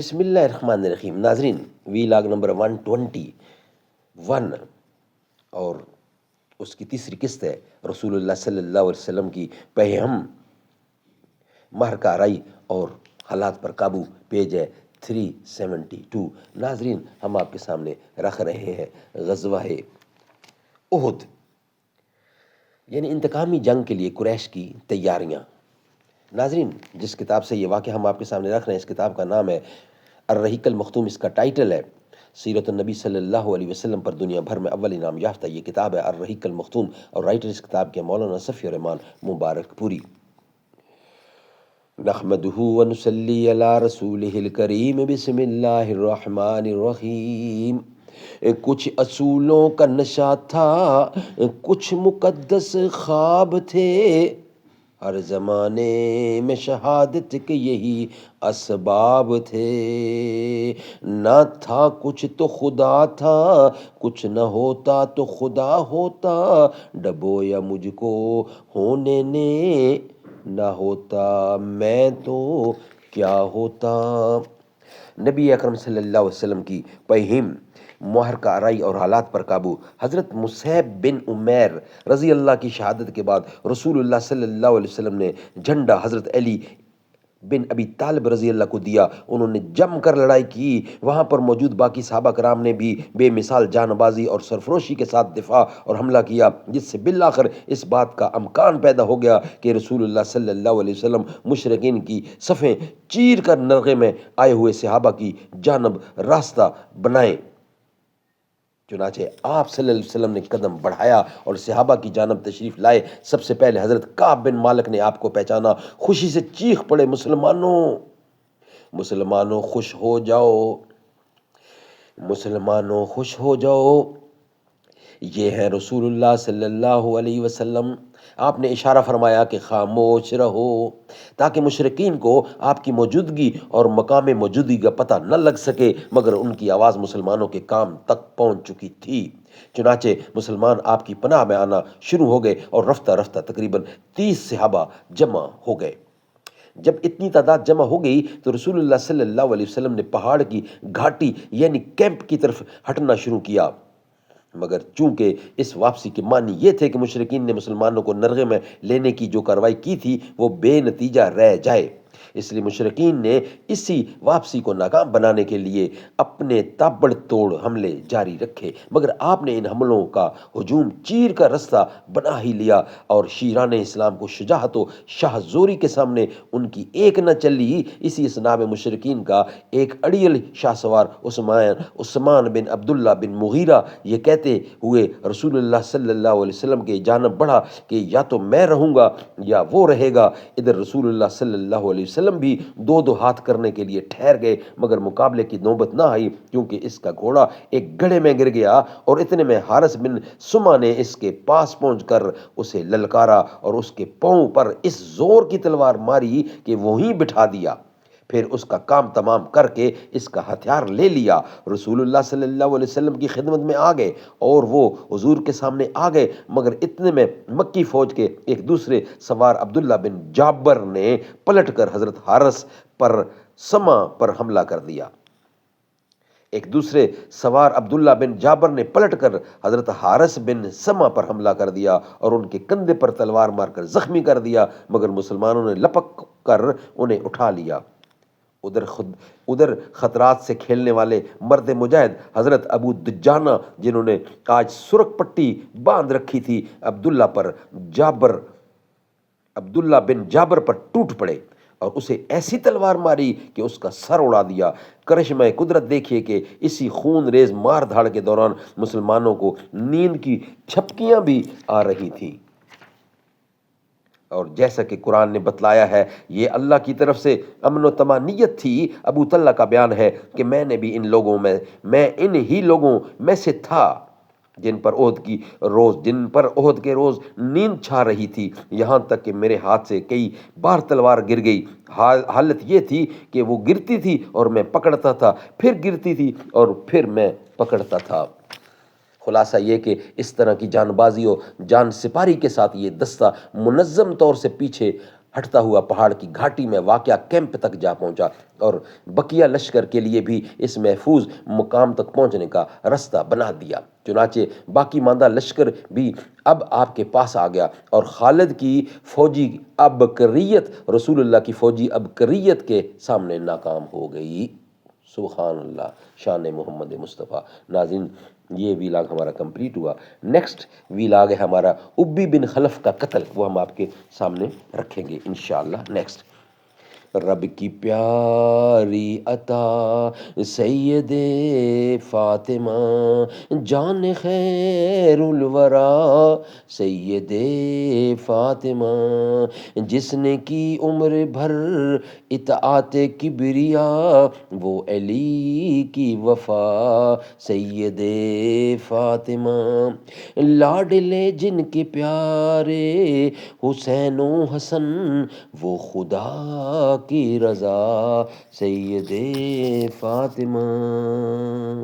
بسم اللہ الرحمن الرحیم. ناظرین، وی لاگ نمبر 121 اور اس کی تیسری قسط ہے رسول اللہ صلی اللہ علیہ وسلم کی پہم مہر کا آرائی اور حالات پر قابو. پیج ہے 372. ناظرین، ہم آپ کے سامنے رکھ رہے ہیں غزوہ احد، یعنی انتقامی جنگ کے لیے قریش کی تیاریاں. ناظرین، جس کتاب سے یہ واقعہ ہم آپ کے سامنے رکھ رہے ہیں، اس کتاب کا نام ہے الرحیق المختوم. اس کا ٹائٹل ہے سیرت النبی صلی اللہ علیہ وسلم پر دنیا بھر میں اول انعام یافتہ یہ کتاب ہے الرحیق المختوم، اور رائٹر اس کتاب کے مولانا صفی الرحمان مبارک پوری. نحمدہ ونصلی علی رسولہ الکریم. بسم اللہ الرحمن الرحیم. کچھ اصولوں کا نشہ تھا، کچھ مقدس خواب تھے، ہر زمانے میں شہادت کے یہی اسباب تھے. نہ تھا کچھ تو خدا تھا، کچھ نہ ہوتا تو خدا ہوتا، ڈبویا مجھ کو ہونے نے نہ ہوتا میں تو کیا ہوتا. نبی اکرم صلی اللہ علیہ وسلم کی پہم مہر کا آرائی اور حالات پر قابو. حضرت مصعب بن عمیر رضی اللہ کی شہادت کے بعد رسول اللہ صلی اللہ علیہ وسلم نے جھنڈا حضرت علی بن ابی طالب رضی اللہ کو دیا. انہوں نے جم کر لڑائی کی. وہاں پر موجود باقی صحابہ کرام نے بھی بے مثال جان بازی اور سرفروشی کے ساتھ دفاع اور حملہ کیا، جس سے بالآخر اس بات کا امکان پیدا ہو گیا کہ رسول اللہ صلی اللہ علیہ وسلم مشرکین کی صفیں چیر کر نرغے میں آئے ہوئے صحابہ کی جانب راستہ بنائیں. چنانچہ آپ صلی اللہ علیہ وسلم نے قدم بڑھایا اور صحابہ کی جانب تشریف لائے. سب سے پہلے حضرت کعب بن مالک نے آپ کو پہچانا. خوشی سے چیخ پڑے، مسلمانوں خوش ہو جاؤ، مسلمانوں خوش ہو جاؤ، یہ ہے رسول اللہ صلی اللہ علیہ وسلم. آپ نے اشارہ فرمایا کہ خاموش رہو تاکہ مشرکین کو آپ کی موجودگی اور مقام موجودگی کا پتہ نہ لگ سکے، مگر ان کی آواز مسلمانوں کے کام تک پہنچ چکی تھی. چنانچہ مسلمان آپ کی پناہ میں آنا شروع ہو گئے اور رفتہ رفتہ تقریباً 30 صحابہ جمع ہو گئے. جب اتنی تعداد جمع ہو گئی تو رسول اللہ صلی اللہ علیہ وسلم نے پہاڑ کی گھاٹی یعنی کیمپ کی طرف ہٹنا شروع کیا، مگر چونکہ اس واپسی کے معنی یہ تھے کہ مشرکین نے مسلمانوں کو نرغے میں لینے کی جو کارروائی کی تھی وہ بے نتیجہ رہ جائے، اس لیے مشرکین نے اسی واپسی کو ناکام بنانے کے لیے اپنے تابڑ توڑ حملے جاری رکھے. مگر آپ نے ان حملوں کا ہجوم چیر کا رستہ بنا ہی لیا اور شیران اسلام کو شجاعت و شاہ زوری کے سامنے ان کی ایک نہ چلی. اسی اسنا میں مشرکین کا ایک اڑیل شاہ سوار عثمان بن عبداللہ بن مغیرہ یہ کہتے ہوئے رسول اللہ صلی اللہ علیہ وسلم کے جانب بڑھا کہ یا تو میں رہوں گا یا وہ رہے گا. ادھر رسول اللہ صلی اللہ علیہ وسلم بھی دو ہاتھ کرنے کے لیے ٹھہر گئے، مگر مقابلے کی نوبت نہ آئی کیونکہ اس کا گھوڑا ایک گڑھے میں گر گیا اور اتنے میں حارث بن سما نے اس کے پاس پہنچ کر اسے للکارا اور اس کے پاؤں پر اس زور کی تلوار ماری کہ وہیں بٹھا دیا. پھر اس کا کام تمام کر کے اس کا ہتھیار لے لیا. رسول اللہ صلی اللہ علیہ وسلم کی خدمت میں آ گئے اور وہ حضور کے سامنے آ گئے، مگر اتنے میں مکی فوج کے ایک دوسرے سوار عبداللہ بن جابر نے پلٹ کر حضرت حارث پر سما پر حملہ کر دیا. ایک دوسرے سوار عبداللہ بن جابر نے پلٹ کر حضرت حارث بن سما پر حملہ کر دیا اور ان کے کندھے پر تلوار مار کر زخمی کر دیا، مگر مسلمانوں نے لپک کر انہیں اٹھا لیا. ادھر خطرات سے کھیلنے والے مرد مجاہد حضرت ابو دجانہ، جنہوں نے آج سرخ پٹی باندھ رکھی تھی، عبداللہ بن جابر پر ٹوٹ پڑے اور اسے ایسی تلوار ماری کہ اس کا سر اڑا دیا. کرشمہ قدرت دیکھیے کہ اسی خون ریز مار دھاڑ کے دوران مسلمانوں کو نیند کی جھپکیاں بھی آ رہی تھیں، اور جیسا کہ قرآن نے بتلایا ہے یہ اللہ کی طرف سے امن و طمانینت تھی. ابو طلحہ کا بیان ہے کہ میں ان ہی لوگوں میں سے تھا جن پر عہد کے روز نیند چھا رہی تھی، یہاں تک کہ میرے ہاتھ سے کئی بار تلوار گر گئی. حالت یہ تھی کہ وہ گرتی تھی اور میں پکڑتا تھا، پھر گرتی تھی اور پھر میں پکڑتا تھا. خلاصہ یہ کہ اس طرح کی جان بازی و جان سپاری کے ساتھ یہ دستہ منظم طور سے پیچھے ہٹتا ہوا پہاڑ کی گھاٹی میں واقع کیمپ تک جا پہنچا اور بقیہ لشکر کے لیے بھی اس محفوظ مقام تک پہنچنے کا رستہ بنا دیا۔ چنانچہ باقی ماندہ لشکر بھی اب آپ کے پاس آ گیا اور خالد کی فوجی عبقریت رسول اللہ کی فوجی عبقریت کے سامنے ناکام ہو گئی۔ سبحان اللہ، شان محمد مصطفیٰ۔ ناظرین، یہ ویلاگ ہمارا کمپلیٹ ہوا۔ نیکسٹ ویلاگ ہے ہمارا ابی بن خلف کا قتل، وہ ہم آپ کے سامنے رکھیں گے انشاءاللہ نیکسٹ۔ رب کی پیاری عطا سید فاطمہ، جان خیر الورا سید فاطمہ، جس نے کی عمر بھر اطاعت کبریا، وہ علی کی وفا سید فاطمہ، لاڈلے جن کے پیارے حسین و حسن، وہ خدا کی رضا سید فاطمہ۔